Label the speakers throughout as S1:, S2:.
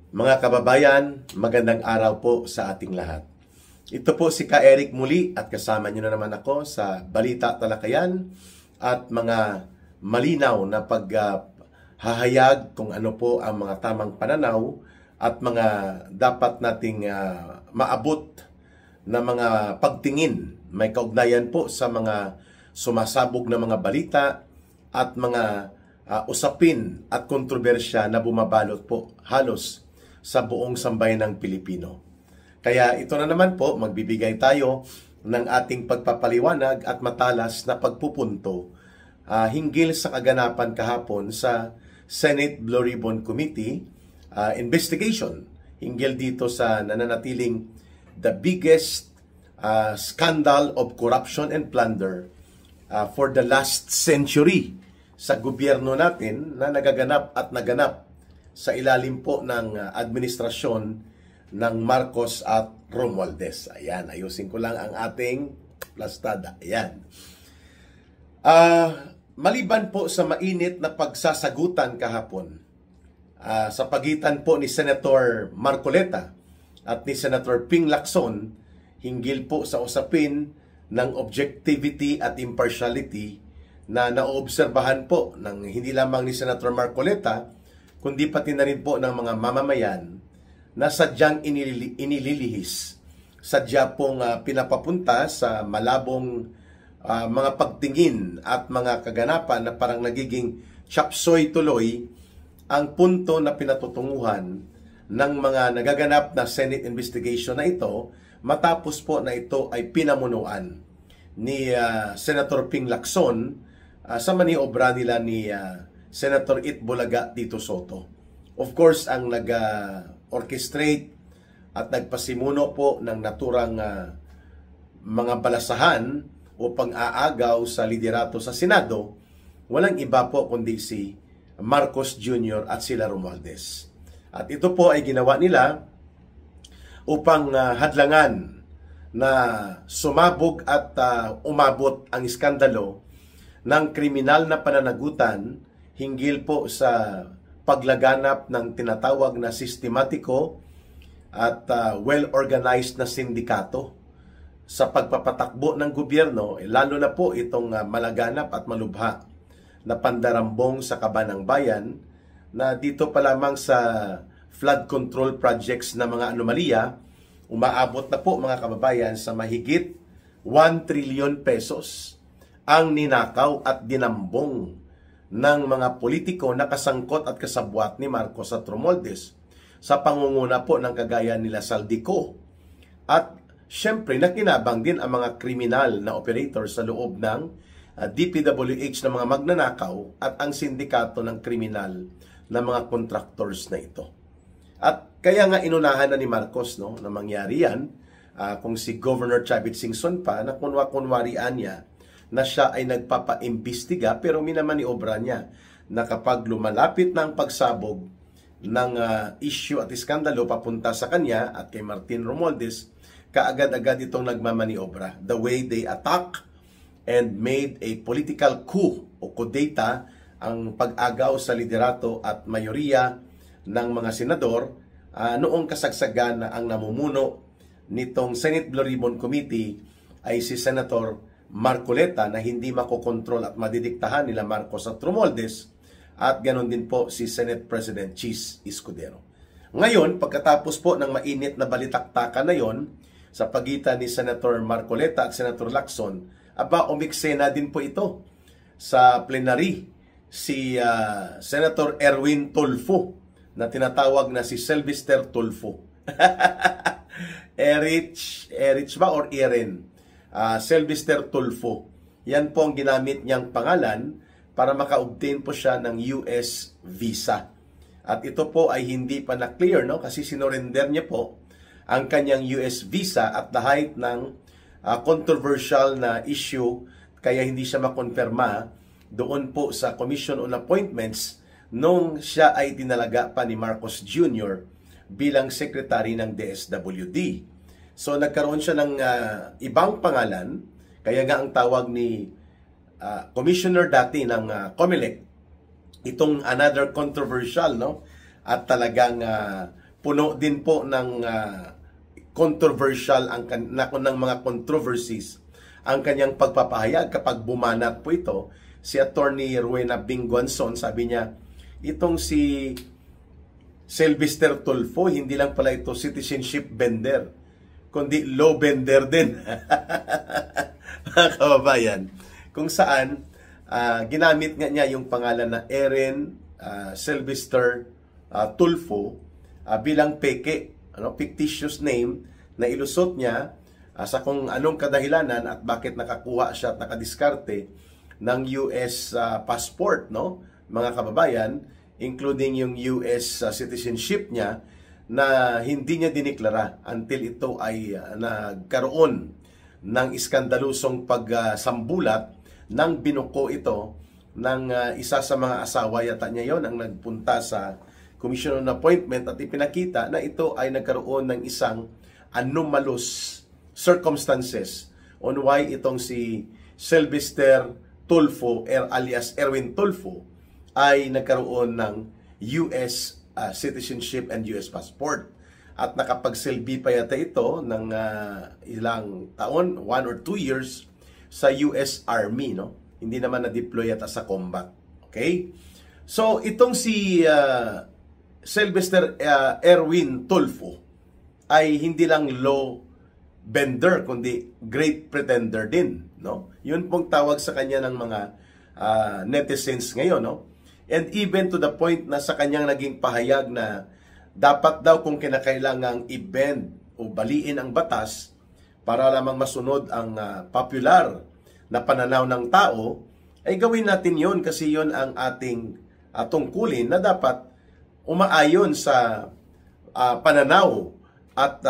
S1: Mga kababayan, magandang araw po sa ating lahat. Ito po si Ka Eric muli at kasama niyo na naman ako sa Balita Talakayan at mga malinaw na paghahayag kung ano po ang mga tamang pananaw at mga dapat nating maabot na mga pagtingin. May kaugnayan po sa mga sumasabog na mga balita at mga usapin at kontrobersya na bumabalot po halos sa buong sambayan ng Pilipino. Kaya ito na naman po, magbibigay tayo ng ating pagpapaliwanag at matalas na pagpupunto hinggil sa kaganapan kahapon sa Senate Blue Ribbon Committee investigation hinggil dito sa nananatiling the biggest scandal of corruption and plunder for the last century sa gobyerno natin na nagaganap at naganap sa ilalim po ng administrasyon ng Marcos at Romualdez. Ayan, ayusin ko lang ang ating plastada. Ayan. Maliban po sa mainit na pagsasagutan kahapon sa pagitan po ni Senator Marcoleta at ni Senator Ping Lacson hinggil po sa usapin ng objectivity at impartiality na naoobserbahan po ng hindi lamang ni Senator Marcoleta kundi pati na rin po ng mga mamamayan na sadyang inililihis, sadya pong pinapapunta sa malabong mga pagtingin at mga kaganapan na parang nagiging chapsoy tuloy ang punto na pinatutunguhan ng mga nagaganap na Senate investigation na ito matapos po na ito ay pinamunuan ni Senator Ping Lacson sa maniobra nila ni Senator Itbulaga Tito Soto. Of course, ang nag-orchestrate at nagpasimuno po ng naturang mga balasahan o pang-aagaw sa liderato sa Senado, walang iba po kundi si Marcos Jr. at sila Romualdez. At ito po ay ginawa nila upang hadlangan na sumabog at umabot ang iskandalo ng kriminal na pananagutan hinggil po sa paglaganap ng tinatawag na sistematiko at well-organized na sindikato sa pagpapatakbo ng gobyerno, lalo na po itong malaganap at malubha na pandarambong sa kaban ng bayan na dito pa lamang sa flood control projects na mga anomalya, umaabot na po mga kababayan sa mahigit 1 trillion pesos ang ninakaw at dinambong ng mga politiko na kasangkot at kasabwat ni Marcos at Romualdez sa pangunguna po ng kagaya nila Saldico. At syempre nakinabang din ang mga kriminal na operator sa loob ng DPWH na mga magnanakaw at ang sindikato ng kriminal na mga contractors na ito. At kaya nga inunahan na ni Marcos na mangyari yan kung si Governor Chavit Singson pa na kunwarian niya na siya ay nagpapaimbestiga pero minamaniobra niya na kapag lumalapit na ang pagsabog ng issue at iskandalo papunta sa kanya at kay Martin Romualdez, kaagad-agad itong nagmamaniobra. The way they attack and made a political coup o kudeta ang pag-agaw sa liderato at mayoriya ng mga senador noong kasagsagan na ang namumuno nitong Senate Blue Ribbon Committee ay si Senator Marcoleta na hindi makokontrol at madidiktahan nila Marcos at Romualdez at ganon din po si Senate President Chis Escudero. Ngayon, pagkatapos po ng mainit na balitaktakan na yon sa pagitan ni Senator Marcoleta at Senator Lacson, umiksena din po ito sa plenary si Senator Erwin Tulfo na tinatawag na si Sylvester Tulfo. Erich ba or Erin? Sylvester Tulfo. Yan po ang ginamit niyang pangalan para maka-obtain po siya ng US visa. At ito po ay hindi pa na-clear kasi sinurrender niya po ang kanyang US visa at the height ng controversial na issue kaya hindi siya makonfirma doon po sa Commission on Appointments nung siya ay tinalaga pa ni Marcos Jr. bilang secretary ng DSWD. So nagkaroon siya ng ibang pangalan, kaya nga ang tawag ni commissioner dati ng COMELEC, itong another controversial at talagang puno din po ng controversial ng mga controversies ang kanyang pagpapahayag kapag bumanat po ito. Si Attorney Rowena Binguanzon, sabi niya, itong si Sylvester Tulfo, hindi lang pala ito citizenship bender, kundi law bender din. Mga kababayan, kung saan ginamit nga niya yung pangalan na Erin Sylvester Tulfo bilang peke, fictitious name na ilusot niya sa kung anong kadahilanan at bakit nakakuha siya at nakadiskarte ng US passport, no, mga kababayan, including yung US citizenship niya na hindi niya diniklara until ito ay nagkaroon ng iskandalusong pagsambulat ng binuko ito ng isa sa mga asawa, yata niya yon, ang nagpunta sa Commission on Appointment at ipinakita na ito ay nagkaroon ng isang anomalous circumstances on why itong si Sylvester Tulfo alias Erwin Tulfo ay nagkaroon ng US citizenship and US passport. At nakapagsilbi pa yata ito ng ilang taon, 1 or 2 years, sa US Army, no? Hindi naman na-deploy yata sa combat. Okay? So, itong si Sylvester Erwin Tulfo ay hindi lang law bender, kundi great pretender din, no? Yun pong tawag sa kanya ng mga netizens ngayon, no? And even to the point na sa kanyang naging pahayag na dapat daw kung kinakailangang i-bend o baliin ang batas para lamang masunod ang popular na pananaw ng tao, ay gawin natin yon kasi yon ang ating tungkulin na dapat umaayon sa pananaw at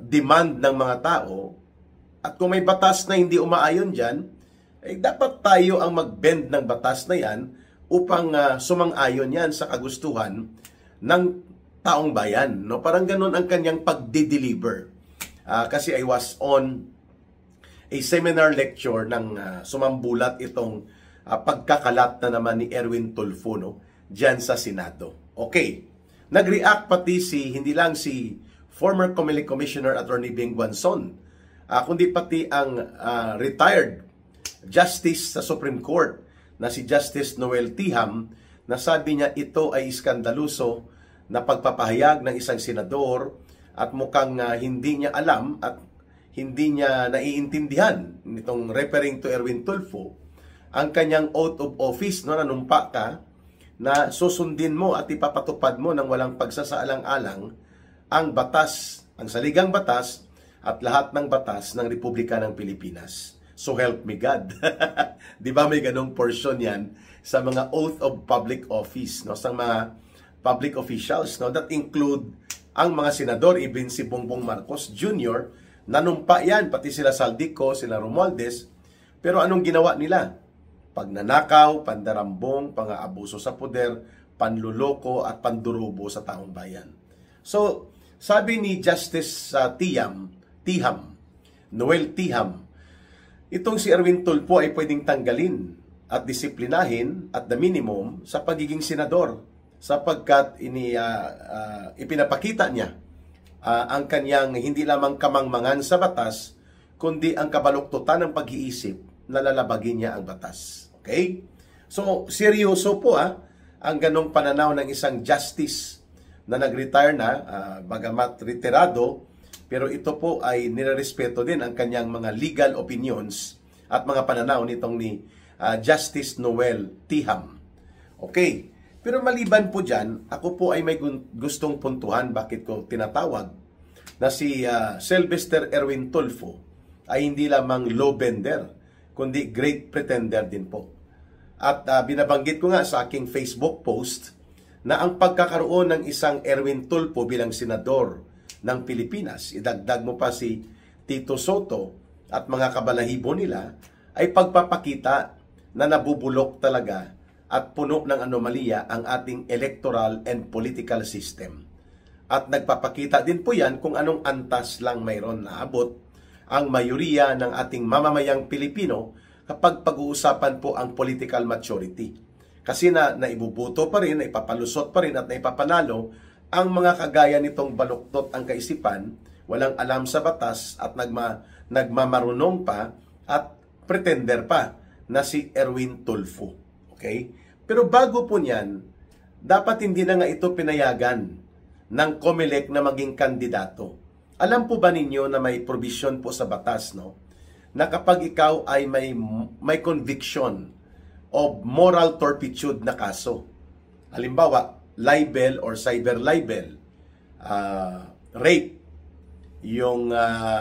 S1: demand ng mga tao. At kung may batas na hindi umaayon dyan, eh dapat tayo ang mag-bend ng batas na yan upang sumang-ayon yan sa kagustuhan ng taong bayan. No? Parang ganun ang kanyang pagde-deliver. Kasi I was on a seminar lecture ng sumambulat itong pagkakalat na naman ni Erwin Tulfo, no? Dyan sa Senado. Okay. Nag-react pati hindi lang si former Comelec Commissioner Attorney Binguanzon, kundi pati ang retired Justice sa Supreme Court na si Justice Noel Tiham, na sabi niya ito ay iskandaluso na pagpapahayag ng isang senador at mukhang hindi niya alam at hindi niya naiintindihan nitong referring to Erwin Tulfo ang kanyang oath of office, no, nanumpa ka na susundin mo at ipapatupad mo ng walang pagsasaalang-alang ang batas, ang saligang batas at lahat ng batas ng Republika ng Pilipinas. So help me God. Di ba may ganong portion yan sa mga oath of public office, no? Sa mga public officials, no? That include ang mga senador, even si Bongbong Marcos Jr., nanumpa yan, pati sila Saldico, sila Romualdez. Pero anong ginawa nila? Pagnanakaw, pandarambong, pang-aabuso sa poder, panluloko at pandurubo sa taong bayan. So, sabi ni Justice Tiham, Noel Tiham, itong si Erwin Tulfo ay pwedeng tanggalin at disiplinahin at the minimum sa pagiging senador sapagkat ipinapakita niya ang kanyang hindi lamang kamangmangan sa batas kundi ang kabaluktutan ng pag-iisip na lalabagin niya ang batas. Okay? So, seryoso po ang ganong pananaw ng isang justice na nag-retire na, bagamat retirado, pero ito po ay nirerespeto din ang kanyang mga legal opinions at mga pananaw nitong ni Justice Noel Tiham. Okay, pero maliban po dyan, ako po ay may gustong puntuhan bakit ko tinatawag na si Sylvester Erwin Tulfo ay hindi lamang law bender, kundi great pretender din po. At binabanggit ko nga sa aking Facebook post na ang pagkakaroon ng isang Erwin Tulfo bilang senador ng Pilipinas, idagdag mo pa si Tito Soto at mga kabalahibo nila, ay pagpapakita na nabubulok talaga at puno ng anomalya ang ating electoral and political system. At nagpapakita din po yan kung anong antas lang mayroon na abot ang mayoriya ng ating mamamayang Pilipino kapag pag-uusapan po ang political maturity. Kasi naibubuto pa rin, naipapalusot pa rin at naipapanalo ang mga kagaya nitong baluktot ang kaisipan, walang alam sa batas at nagmamarunong pa at pretender pa na si Erwin Tulfo. Okay? Pero bago po niyan, dapat hindi na nga ito pinayagan ng COMELEC na maging kandidato. Alam po ba ninyo na may provision po sa batas, no? Na kapag ikaw ay may conviction of moral turpitude na kaso, halimbawa, libel or cyber libel, rape, yung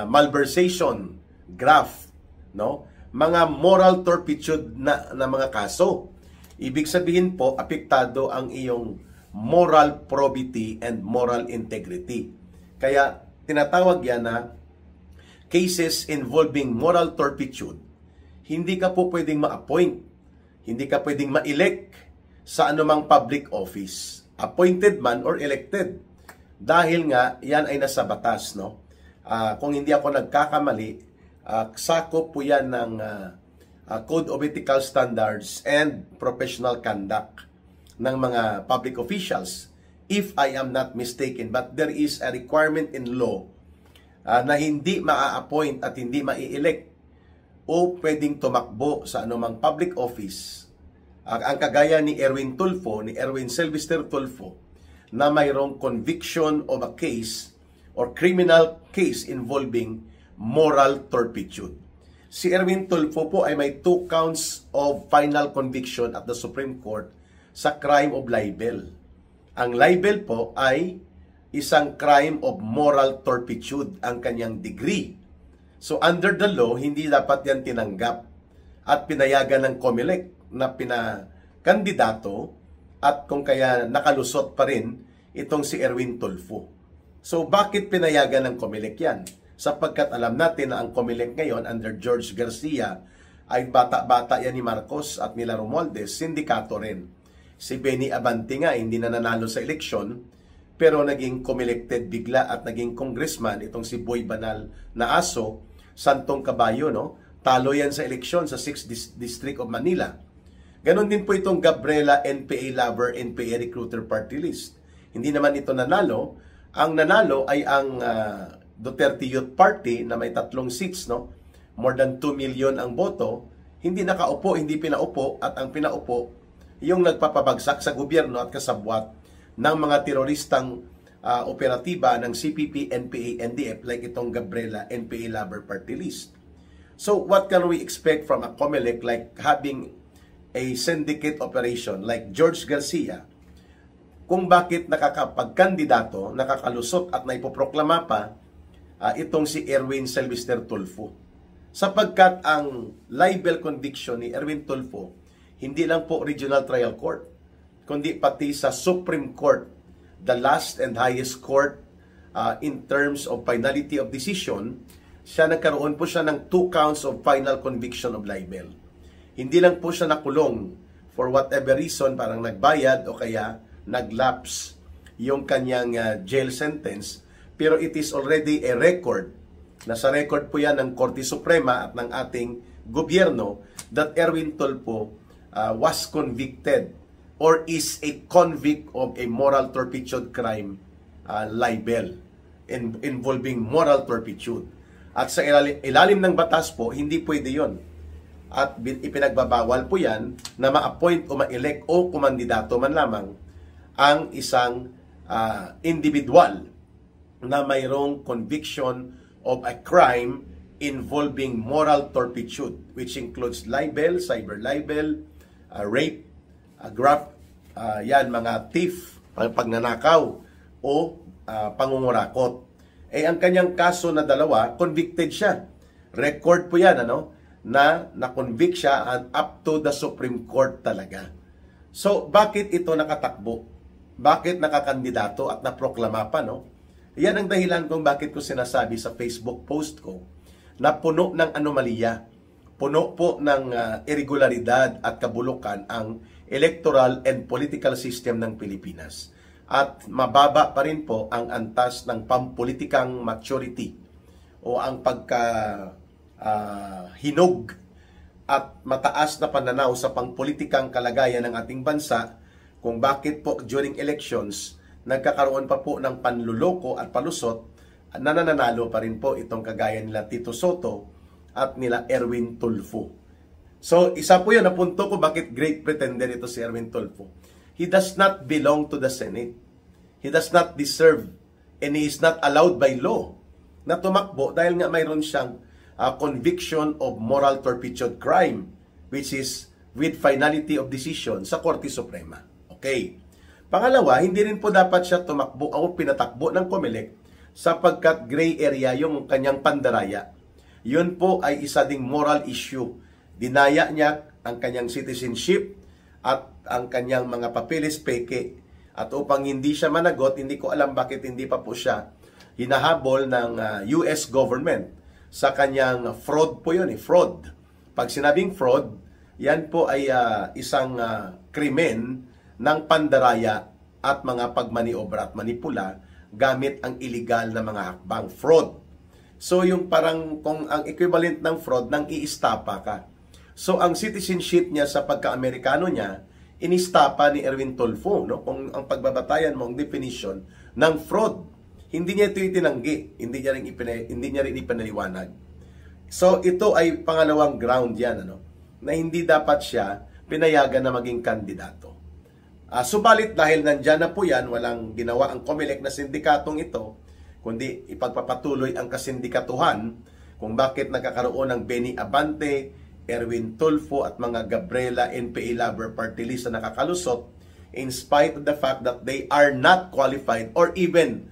S1: malversation, graft, no? Mga moral turpitude na mga kaso. Ibig sabihin po, apektado ang iyong moral probity and moral integrity. Kaya tinatawag yan na cases involving moral turpitude. Hindi ka po pwedeng ma-appoint, hindi ka pwedeng ma-elect sa anumang public office, appointed man or elected. Dahil nga, yan ay nasa batas, no? Kung hindi ako nagkakamali, sakop po yan ng Code of Ethical Standards and Professional Conduct ng mga public officials, if I am not mistaken. But there is a requirement in law na hindi maa-appoint at hindi mai-elect o pwedeng tumakbo sa anumang public office ang kagaya ni Erwin Tulfo, ni Erwin Sylvester Tulfo, na mayroong conviction of a case or criminal case involving moral turpitude. Si Erwin Tulfo po ay may 2 counts of final conviction at the Supreme Court sa crime of libel. Ang libel po ay isang crime of moral turpitude ang kanyang degree. So under the law, hindi dapat yan tinanggap at pinayagan ng COMELEC na pinakandidato at kung kaya nakalusot pa rin itong si Erwin Tulfo. So bakit pinayagan ng COMELEC yan? Sapagkat alam natin na ang COMELEC ngayon under George Garcia ay bata-bata yan ni Marcos at nila Romualdez, sindikato rin. Si Benny Abante nga hindi na nanalo sa eleksyon pero naging COMELECted bigla at naging congressman itong si Boy Banal na aso, Santong Kabayo, no? Talo yan sa eleksyon sa 6th District of Manila. Ganon din po itong Gabriela NPA Lover, NPA Recruiter Party List. Hindi naman ito nanalo. Ang nanalo ay ang Duterte Youth Party na may 3 seats, no? More than 2 million ang boto. Hindi nakaupo, hindi pinaupo, at ang pinaupo yung nagpapabagsak sa gobyerno at kasabwat ng mga teroristang operatiba ng CPP, NPA, NDF like itong Gabriela NPA Lover Party List. So what can we expect from a COMELEC like having a syndicate operation like George Garcia kung bakit nakakapagkandidato, nakakalusot at naipoproklama pa itong si Erwin Sylvester Tulfo? Sapagkat ang libel conviction ni Erwin Tulfo hindi lang po Regional Trial Court, kundi pati sa Supreme Court, the last and highest court in terms of finality of decision, nagkaroon po siya ng 2 counts of final conviction of libel. Hindi lang po siya nakulong for whatever reason, parang nagbayad o kaya naglapse yung kanyang jail sentence, pero it is already a record. Nasa record po yan ng Korte Suprema at ng ating gobyerno that Erwin Tulfo was convicted or is a convict of a moral turpitude crime, libel, involving moral turpitude. At sa ilalim ng batas po, hindi pwede yon. At ipinagbabawal po yan na ma-appoint o ma-elect o kumandidato man lamang ang isang individual na mayroong conviction of a crime involving moral turpitude, which includes libel, cyber libel, rape, graft, yan, mga thief, pagnanakaw, o pangungurakot. Ang kanyang kaso na 2, convicted siya. Record po yan, na na-convict siya and up to the Supreme Court talaga. So, bakit ito nakatakbo? Bakit nakakandidato at naproklama pa, no? Yan ang dahilan kung bakit ko sinasabi sa Facebook post ko na puno ng anomalya, puno po ng irregularidad at kabulukan ang electoral and political system ng Pilipinas. At mababa pa rin po ang antas ng pampolitikang maturity o ang hinog at mataas na pananaw sa pangpolitikang kalagayan ng ating bansa kung bakit po during elections nagkakaroon pa po ng panluloko at palusot, nananalo pa rin po itong kagaya nila Tito Soto at nila Erwin Tulfo. So, isa po yun na punto ko bakit great pretender ito si Erwin Tulfo. He does not belong to the Senate. He does not deserve and he is not allowed by law na tumakbo dahil nga mayroon siyang conviction of moral turpitude crime, which is with finality of decision sa Korte Suprema. Okay. Pangalawa, hindi rin po dapat siya tumakbo o pinatakbo ng COMELEC sapagkat gray area yung kanyang pandaraya. Yun po ay isa ding moral issue. Dinaya niya ang kanyang citizenship at ang kanyang mga papeles peke. At upang hindi siya managot, hindi ko alam bakit hindi pa po siya hinahabol ng US government sa kanyang fraud po yun, fraud. Pag sinabing fraud, yan po ay isang krimen ng pandaraya at mga pagmaniobra at manipula gamit ang illegal na mga hakbang, fraud. So yung parang kung ang equivalent ng fraud, nang iistapa ka. So ang citizenship niya sa pagka-Amerikano niya, inistapa ni Erwin Tulfo, no? Kung ang pagbabatayan mo ang definition ng fraud, hindi niya ito itinanggi, hindi niya rin ipinaliwanag. So ito ay pangalawang ground yan, ano? Na hindi dapat siya pinayagan na maging kandidato. Subalit dahil nandyan na po yan, walang ginawa ang COMELEC na sindikatong ito, kundi ipagpapatuloy ang kasindikatuhan kung bakit nagkakaroon ng Benny Abante, Erwin Tulfo at mga Gabriela NPA Lover Party List na nakakalusot in spite of the fact that they are not qualified or even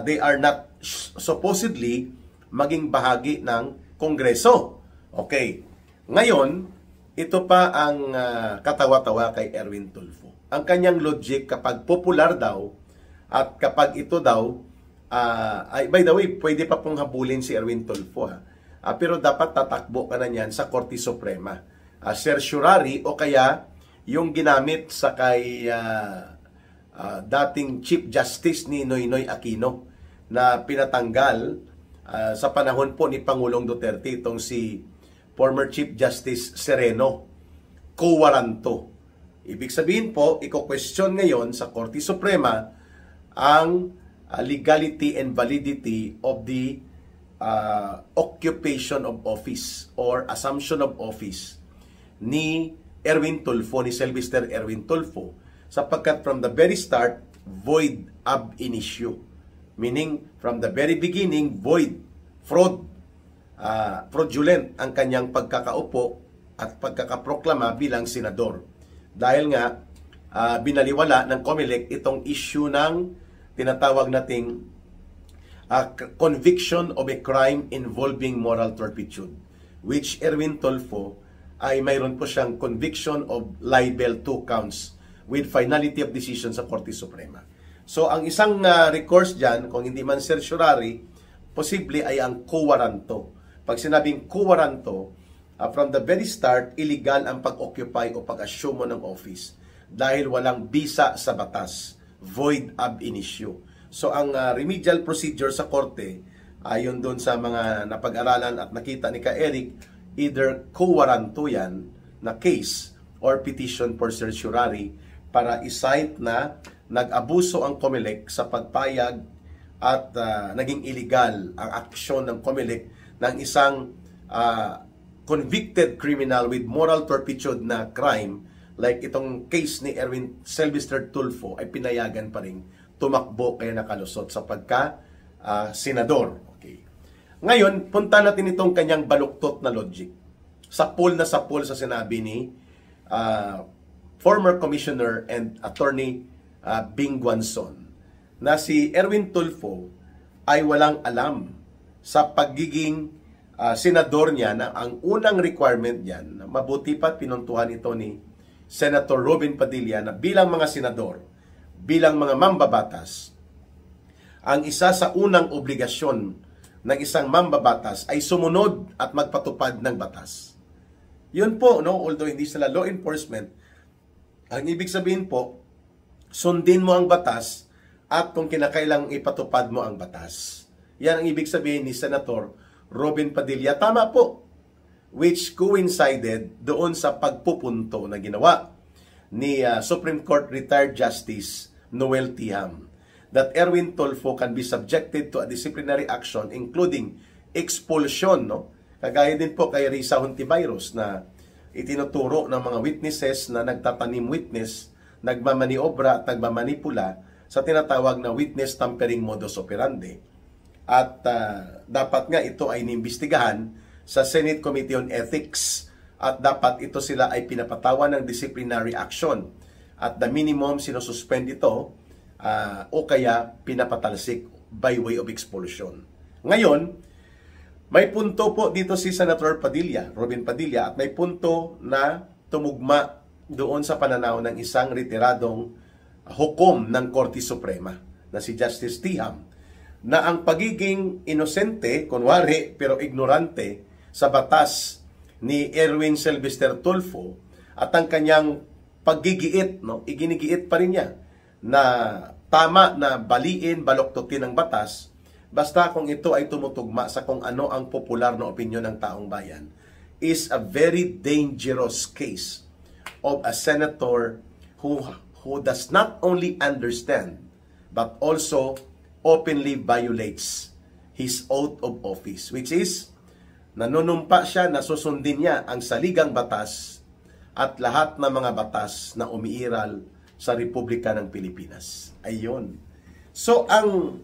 S1: they are not supposedly maging bahagi ng Kongreso. Okay. Ngayon, ito pa ang katawa-tawa kay Erwin Tulfo. Ang kanyang logic kapag popular daw at kapag ito daw, by the way, pwede pa pong habulin si Erwin Tulfo pero dapat tatakbo ka na niyan sa Korte Suprema. Certiorari o kaya yung ginamit sa kay dating Chief Justice ni Noynoy Aquino na pinatanggal sa panahon po ni Pangulong Duterte, itong si former Chief Justice Sereno, co-waranto. Ibig sabihin po, iko-question ngayon sa Korte Suprema ang legality and validity of the occupation of office or assumption of office ni Erwin Tulfo, ni Sylvester Erwin Tulfo, sapagkat from the very start, void ab initio. Meaning, from the very beginning, void, fraudulent ang kanyang pagkakaupo at pagkakaproklama bilang senador. Dahil nga, binaliwala ng COMELEC itong issue ng tinatawag nating conviction of a crime involving moral turpitude, which Erwin Tulfo ay mayroon po siyang conviction of libel 2 counts with finality of decision sa Korte Suprema. So ang isang recourse dyan, kung hindi man certiorari, posible ay ang co-waranto. Pag sinabing co-waranto, from the very start, illegal ang pag-occupy o pag-assume mo ng office dahil walang bisa sa batas, void ab initio. So ang remedial procedure sa korte, ayon doon sa mga napag-aralan at nakita ni Ka-Eric, either co-waranto yan na case or petition for certiorari para isite na nag-abuso ang COMELEC sa pagpayag at naging illegal ang aksyon ng COMELEC ng isang convicted criminal with moral turpitude na crime like itong case ni Erwin Sylvester Tulfo ay pinayagan pa rin tumakbo kaya nakalusot sa pagka-senador. Okay. Ngayon, punta natin itong kanyang baluktot na logic. Sapul sa sinabi ni former Commissioner and Attorney Bing Guanzon na si Erwin Tulfo ay walang alam sa pagiging senador niya na ang unang requirement niyan, mabuti pa pinuntuhan ito ni Senator Robin Padilla na bilang mga senador, bilang mga mambabatas, ang isa sa unang obligasyon ng isang mambabatas ay sumunod at magpatupad ng batas. Yun po, no? Although hindi sila law enforcement, ang ibig sabihin po, sundin mo ang batas at kung kinakailang ipatupad mo ang batas. Yan ang ibig sabihin ni Senator Robin Padilla. Tama po, which coincided doon sa pagpupunto na ginawa ni Supreme Court Retired Justice Noel Tiham that Erwin Tulfo can be subjected to a disciplinary action including expulsion, no? Kagaya din po kay Risa Hontiveros na itinuturo ng mga witnesses na nagtatanim witness, nagmamaniobra at nagmamanipula sa tinatawag na witness tampering modus operandi. At dapat nga ito ay inimbestigahan sa Senate Committee on Ethics at dapat ito sila ay pinapatawan ng disciplinary action. At the minimum, sinususpend ito o kaya pinapatalsik by way of expulsion. Ngayon, may punto po dito si Senator Padilla, Robin Padilla, at may punto na tumugma doon sa pananaw ng isang retiradong hukom ng Korte Suprema na si Justice Tiham, na ang pagiging inosente, kunwari pero ignorante sa batas ni Erwin Sylvester Tulfo at ang kanyang paggigiit, no, iginigiit pa rin niya na tama na baliin, baloktotin ang batas basta kung ito ay tumutugma sa kung ano ang popular na opinyon ng taong bayan, is a very dangerous case of a senator who does not only understand but also openly violates his oath of office, which is nanunumpa siya na susundin niya ang saligang batas at lahat ng mga batas na umiiral sa Republika ng Pilipinas. Ayun. So, ang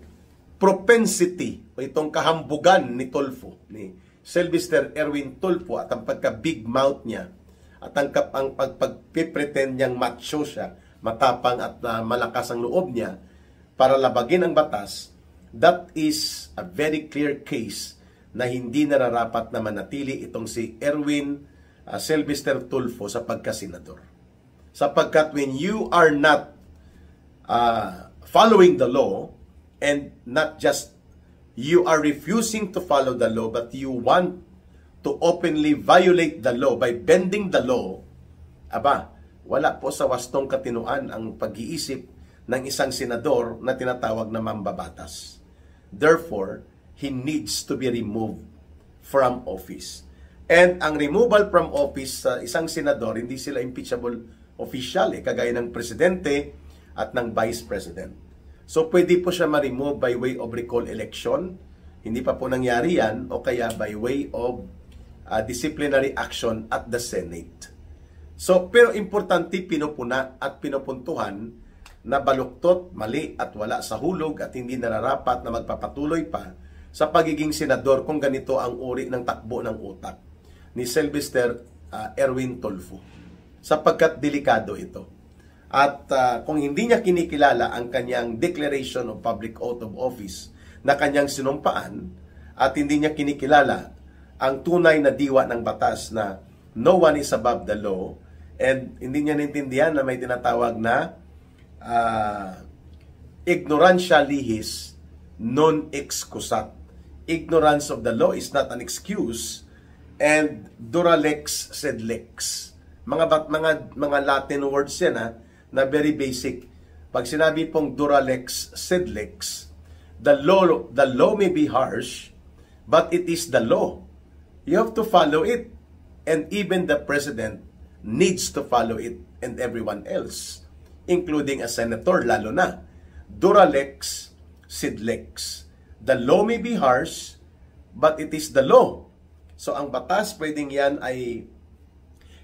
S1: propensity o itong kahambugan ni Tulfo, ni Sylvester Erwin Tulfo, at ang pagka-big mouth niya at ang pagpipretend niyang macho siya, matapang at malakas ang loob niya para labagin ang batas, that is a very clear case na hindi nararapat na manatili itong si Erwin Sylvester Tulfo sa pagkasenador. Sapagkat when you are not following the law, and not just you are refusing to follow the law, but you want to openly violate the law by bending the law, aba, wala po sa wastong katinuan ang pag-iisip ng isang senador na tinatawag na mambabatas. Therefore, he needs to be removed from office. And ang removal from office sa isang senador, hindi sila impeachable official, kagaya ng presidente at ng vice president. So, pwede po siya ma-remove by way of recall election. Hindi pa po nangyari yan, o kaya by way of disciplinary action at the Senate. So, pero importante pinupuna at pinupuntuhan na baluktot, mali at wala sa hulog at hindi nararapat na magpapatuloy pa sa pagiging senador kung ganito ang uri ng takbo ng utak ni Sylvester Erwin Tulfo. Sapagkat delikado ito. At kung hindi niya kinikilala ang kanyang Declaration of Public Oath of Office na kanyang sinumpaan at hindi niya kinikilala ang tunay na diwa ng batas na no one is above the law, and hindi niya naintindihan na may tinatawag na ignorantia lihis non excusat. Ignorance of the law is not an excuse, and dura lex sed lex. Mga Latin words yan na very basic. Pag sinabi pong dura lex sed lex, the law may be harsh, but it is the law. You have to follow it, and even the president needs to follow it, and everyone else, including a senator, lalo na. Dura lex sed lex. The law may be harsh, but it is the law. So ang batas, pwedeng yan ay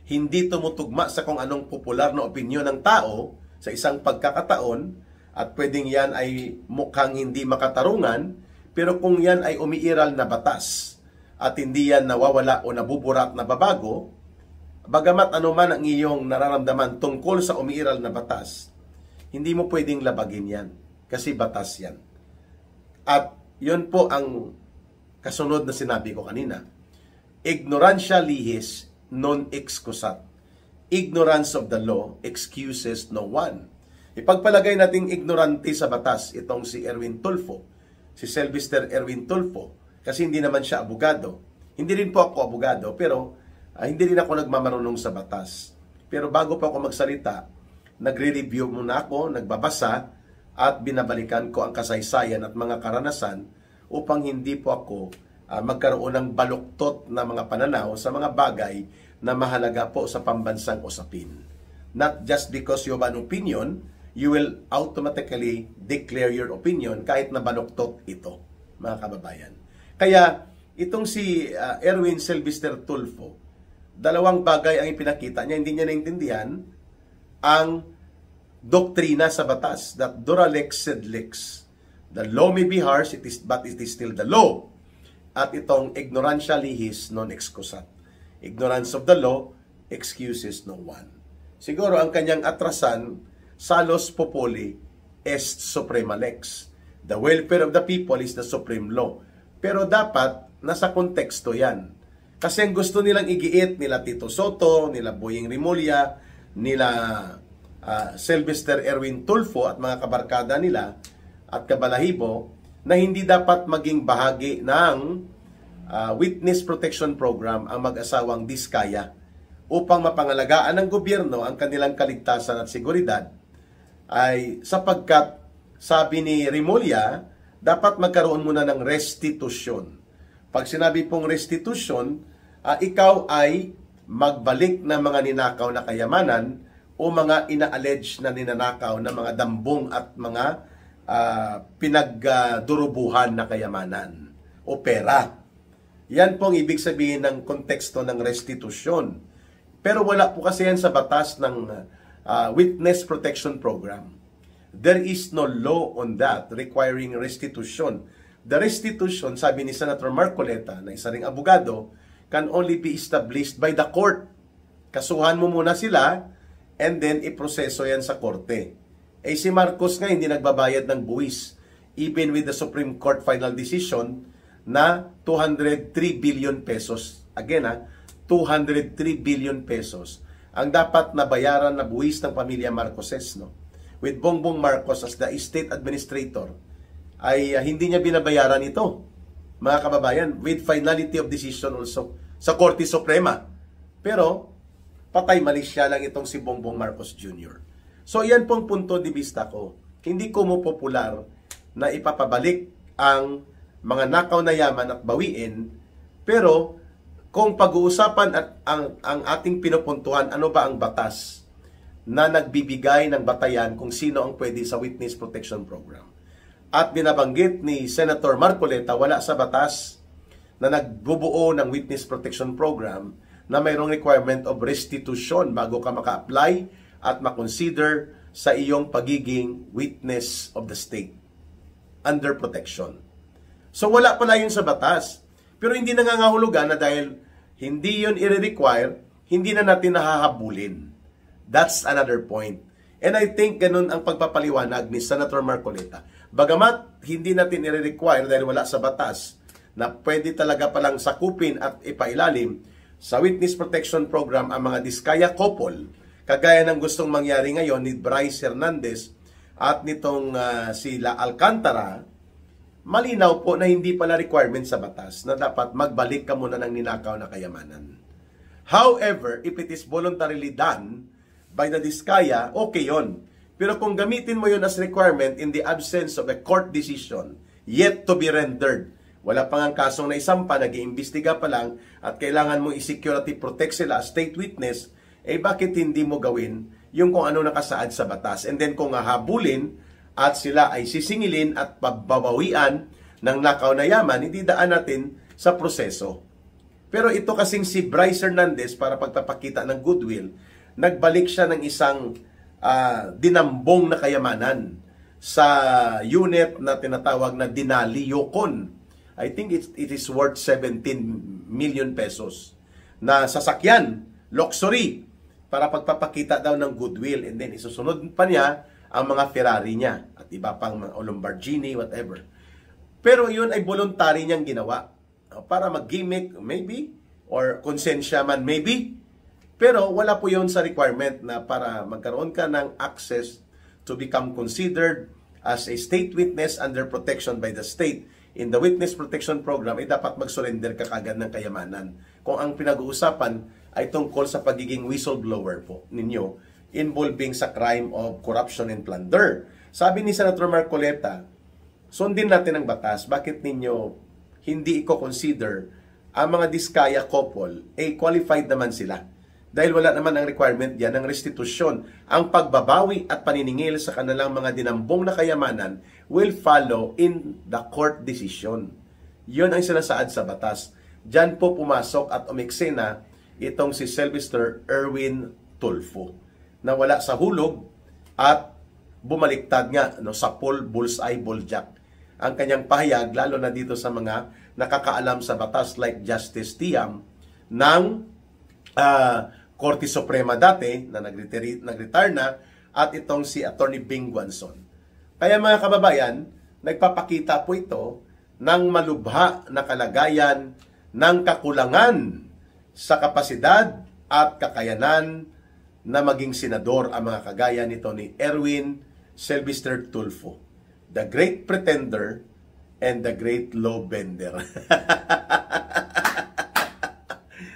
S1: hindi tumutugma sa kung anong popular na opinyon ng tao sa isang pagkakataon, at pwedeng yan ay mukhang hindi makatarungan, pero kung yan ay umiiral na batas at hindi yan nawawala o nabubura at nababago, bagamat anuman ang iyong nararamdaman tungkol sa umiiral na batas, hindi mo pwedeng labagin yan kasi batas yan. At yun po ang kasunod na sinabi ko kanina. Ignorantia lihis non excusat. Ignorance of the law excuses no one. Ipagpalagay nating ignorante sa batas itong si Erwin Tulfo, si Sylvester Erwin Tulfo, kasi hindi naman siya abogado. Hindi rin po ako abogado, pero hindi rin ako nagmamarunong sa batas. Pero bago pa ako magsalita, nagre-review muna ako, nagbabasa, at binabalikan ko ang kasaysayan at mga karanasan upang hindi po ako magkaroon ng baluktot na mga pananaw sa mga bagay na mahalaga po sa pambansang usapin. Not just because you have an opinion, you will automatically declare your opinion kahit na baluktot ito, mga kababayan. Kaya itong si Erwin Sylvester Tulfo, dalawang bagay ang ipinakita niya, hindi niya naintindihan ang doktrina sa batas, that dura lex sed lex. The law may be harsh, but it is still the law. At itong ignorantia lihis non excusat. Ignorance of the law excuses no one. Siguro ang kanyang atrasan, salus populi est suprema lex. The welfare of the people is the supreme law. Pero dapat nasa konteksto yan. Kasi ang gusto nilang igiit nila Tito Soto, nila Boying Rimulya, nila Sylvester Erwin Tulfo at mga kabarkada nila at kabalahibo na hindi dapat maging bahagi ng Witness Protection Program ang mag-asawang Diskaya upang mapangalagaan ng gobyerno ang kanilang kaligtasan at seguridad, ay sapagkat sabi ni Rimulya, dapat magkaroon muna ng restitution. Pag sinabi pong restitution, ikaw ay magbalik ng mga ninakaw na kayamanan o mga ina-allege na ninanakaw na mga dambong at mga pinagdurubuhan na kayamanan o pera. Yan pong ibig sabihin ng konteksto ng restitution. Pero wala po kasi yan sa batas ng Witness Protection Program. There is no law on that requiring restitution. The restitution, sabi ni Senator Marcoleta, na isa ring abogado, can only be established by the court. Kasuhan mo muna sila and then iproseso yan sa korte. Eh si Marcos nga hindi nagbabayad ng buwis even with the Supreme Court final decision na 203 billion pesos. Again 203 billion pesos ang dapat na bayaran na buwis ng pamilya Marcoses, no? With Bongbong Marcos as the state administrator ay hindi niya binabayaran ito, mga kababayan, with finality of decision also sa Korte Suprema. Pero patay malisya lang itong si Bongbong Marcos Jr. So yan pong punto de vista ko. Hindi ko mo popular na ipapabalik ang mga nakaw na yaman at bawiin, pero kung pag-uusapan at ang ating pinupuntuhan, ano ba ang batas na nagbibigay ng batayan kung sino ang pwede sa Witness Protection Program. At binabanggit ni Senator Marcoleta, wala sa batas na nagbubuo ng Witness Protection Program na mayroong requirement of restitution bago ka maka-apply at makonsider sa iyong pagiging witness of the state under protection. So wala pala yun sa batas. Pero hindi nangangahulugan na dahil hindi yun i-require, hindi na natin nahahabulin. That's another point. And I think ganun ang pagpapaliwanag ni Senator Marcoleta. Bagamat hindi natin i-require dahil wala sa batas na pwede talaga palang sakupin at ipailalim sa Witness Protection Program ang mga Diskaya couple, kagaya ng gustong mangyari ngayon ni Bryce Hernandez at nitong sila Alcantara, malinaw po na hindi pala requirement sa batas na dapat magbalik ka muna ng ninakaw na kayamanan. However, if it is voluntarily done by the Diskaya, okay yon. Pero kung gamitin mo yun as requirement in the absence of a court decision yet to be rendered, wala pang ang kasong na isampa, nag-iimbestiga pa lang, at kailangan mo i-security protect sila as state witness, eh bakit hindi mo gawin yung kung ano nakasaad sa batas? And then kung hahabulin at sila ay sisingilin at pagbabawian ng nakaw na yaman, hindi daan natin sa proseso. Pero ito kasing si Bryce Hernandez, para pagpapakita ng goodwill, nagbalik siya ng isang dinambong na kayamanan sa unit na tinatawag na Denali Yukon. I think it is worth 17 million pesos na sasakyan, luxury, para pagpapakita daw ng goodwill. And then isusunod pa niya ang mga Ferrari niya at iba pang mga Lamborghini, whatever. Pero yun ay voluntary niyang ginawa para mag-gimmick, maybe, or konsensya man, maybe. Pero wala po yun sa requirement na para magkaroon ka ng access to become considered as a state witness under protection by the state. In the Witness Protection Program, ay dapat mag-surrender ka kagad ng kayamanan. Kung ang pinag-uusapan ay tungkol sa pagiging whistleblower po ninyo, involving sa crime of corruption and plunder. Sabi ni Senator Marcoleta, sundin natin ang batas. Bakit ninyo hindi i-consider ang mga Diskaya couple? Qualified naman sila. Dahil wala naman ang requirement diyan ng restitusyon. Ang pagbabawi at paniningil sa kanilang mga dinambong na kayamanan will follow in the court decision. Yun ang sinasaad sa batas. Diyan po pumasok at umeksena itong si Sylvester Erwin Tulfo na wala sa hulog at bumaliktad nga sa bullseye bulljack ang kanyang pahayag, lalo na dito sa mga nakakaalam sa batas like Justice Tiam ng Korte Suprema dati na nag-retire na, at itong si Attorney Bing Guanzon. Kaya mga kababayan, nagpapakita po ito ng malubha na kalagayan ng kakulangan sa kapasidad at kakayanan na maging senador ang mga kagaya nito ni Erwin Sylvester Tulfo, the great pretender and the great law bender.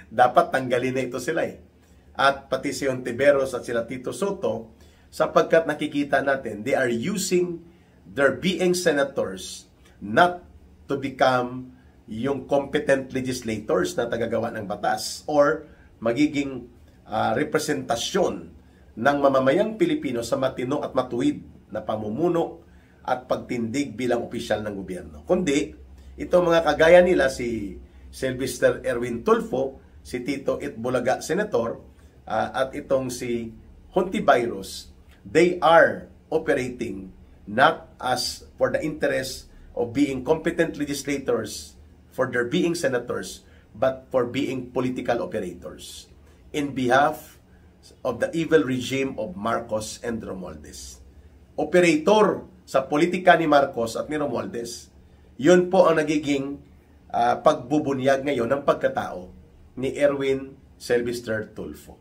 S1: Dapat tanggalin na ito sila At pati si Ontiveros at sila Tito Soto, sapagkat nakikita natin, they are using their being senators not to become yung competent legislators na tagagawa ng batas or magiging representasyon ng mamamayang Pilipino sa matino at matuwid na pamumuno at pagtindig bilang opisyal ng gobyerno. Kundi, itong mga kagaya nila, si Sylvester Erwin Tulfo, si Tito Itbulaga, Senator, at itong si Hontiveros, they are operating not as for the interest of being competent legislators, for their being senators, but for being political operators in behalf of the evil regime of Marcos and Romualdez. Operator sa politika ni Marcos at ni Romualdez, yun po ang nagiging pagbubunyag ngayon ng pagkatao ni Erwin Sylvester Tulfo.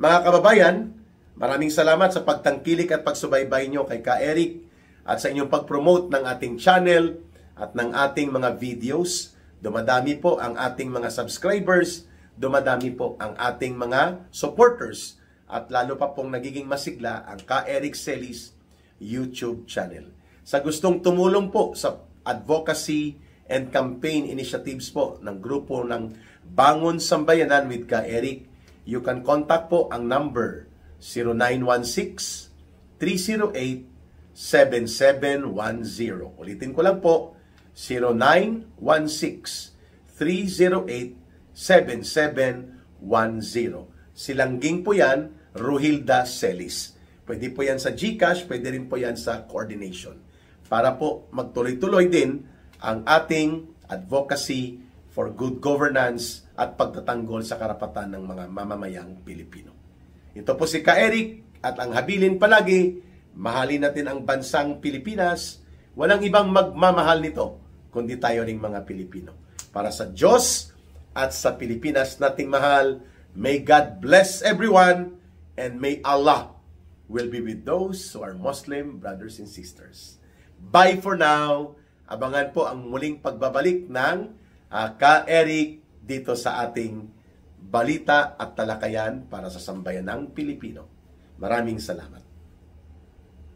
S1: Mga kababayan, maraming salamat sa pagtangkilik at pagsubaybay nyo kay Ka Eric at sa inyong pag-promote ng ating channel at ng ating mga videos. Dumadami po ang ating mga subscribers, dumadami po ang ating mga supporters, at lalo pa pong nagiging masigla ang Ka Eric Celis YouTube channel. Sa gustong tumulong po sa advocacy and campaign initiatives po ng grupo ng Bangon Sambayanan with Ka Eric, you can contact po ang number 0916-308-7710. Ulitin ko lang po, 0916-308-7710. Silangging po yan, Ruhilda Celis. Pwede po yan sa GCash, pwede rin po yan sa coordination. Para po magtuloy-tuloy din ang ating advocacy for good governance at pagtatanggol sa karapatan ng mga mamamayang Pilipino. Ito po si Ka Eric, at ang habilin palagi, mahalin natin ang bansang Pilipinas. Walang ibang magmamahal nito, kundi tayo ring mga Pilipino. Para sa Diyos at sa Pilipinas nating mahal, may God bless everyone, and may Allah will be with those who are Muslim brothers and sisters. Bye for now. Abangan po ang muling pagbabalik ng Ka Eric dito sa ating balita at talakayan para sa sambayanang Pilipino. Maraming salamat.